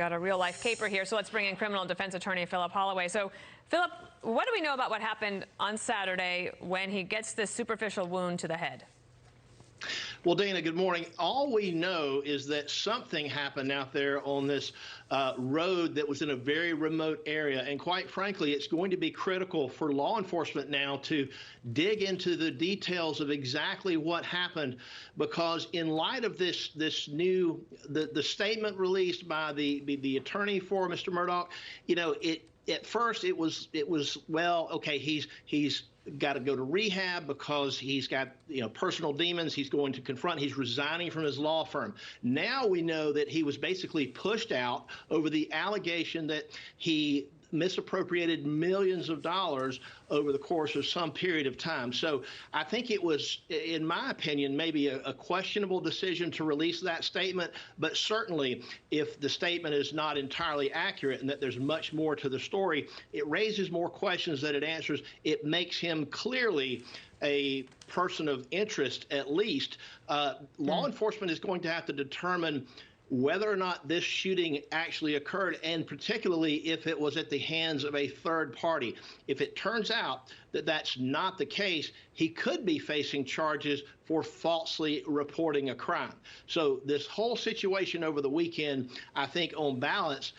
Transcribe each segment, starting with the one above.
got a real-life caper here, so let's bring in criminal defense attorney Philip Holloway. So, Philip, what do we know about what happened on Saturday when he gets this superficial wound to the head? Well, Dana, good morning. All we know is that something happened out there on this road that was in a very remote area. And quite frankly, it's going to be critical for law enforcement now to dig into the details of exactly what happened, because in light of the statement released by the attorney for Mr. Murdaugh, at first it was well, okay, he's got to go to rehab because he's got personal demons he's going to confront. He's resigning from his law firm. Now we know that he was basically pushed out over the allegation that he misappropriated millions of dollars over the course of some period of time. So I think it was, in my opinion, maybe a questionable decision to release that statement. But certainly, if the statement is not entirely accurate and that there's much more to the story, it raises more questions than it answers. It makes him clearly a person of interest, at least. Law enforcement is going to have to determine whether or not this shooting actually occurred, and particularly if it was at the hands of a third party. If it turns out that that's not the case, he could be facing charges for falsely reporting a crime. So this whole situation over the weekend, I think on balance,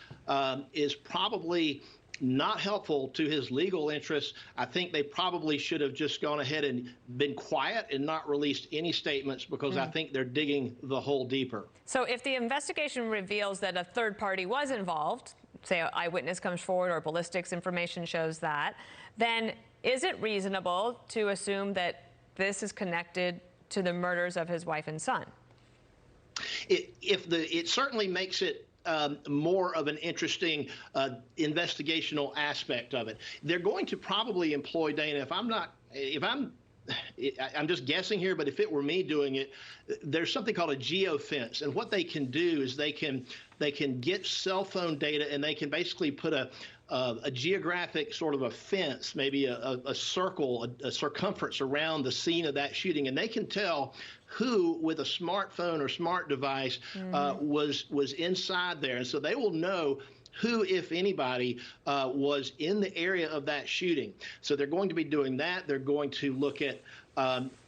is probably not helpful to his legal interests. I think they probably should have just gone ahead and been quiet and not released any statements, because I think they're digging the hole deeper. So if the investigation reveals that a third party was involved, say an eyewitness comes forward or ballistics information shows that, then is it reasonable to assume that this is connected to the murders of his wife and son? It certainly makes it more of an interesting investigational aspect of it. They're going to probably employ, Dana, I'm just guessing here, but if it were me doing it, there's something called a geofence. And what they can do is they can get cell phone data, and they can basically put a geographic sort of a fence, maybe a circle, a circumference around the scene of that shooting, and they can tell who, with a smartphone or smart device, was inside there. And so they will know who, if anybody, was in the area of that shooting. So they're going to be doing that. They're going to look at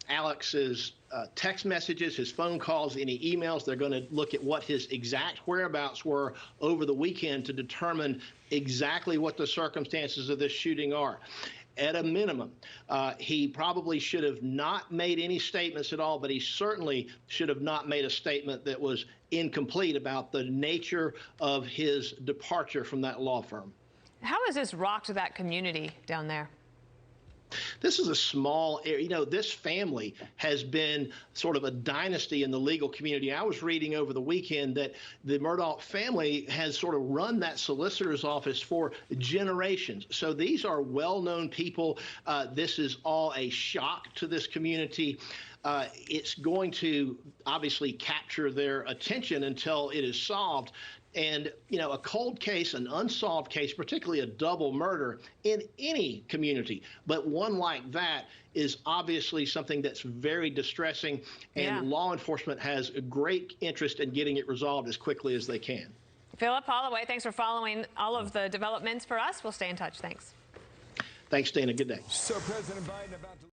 Alex's text messages, his phone calls, any emails. They're going to look at what his exact whereabouts were over the weekend to determine exactly what the circumstances of this shooting are. At a minimum, he probably should have not made any statements at all, but he certainly should have not made a statement that was incomplete about the nature of his departure from that law firm. How has this rocked that community down there? This is a small area. This family has been sort of a dynasty in the legal community. I was reading over the weekend that the Murdaugh family has sort of run that solicitor's office for generations. So these are well-known people. This is all a shock to this community. It's going to obviously capture their attention until it is solved. And, a cold case, an unsolved case, particularly a double murder in any community, but one like that is obviously something that's very distressing, and law enforcement has a great interest in getting it resolved as quickly as they can. Philip Holloway, thanks for following all of the developments for us. We'll stay in touch. Thanks. Thanks, Dana. Good day. So President Biden about to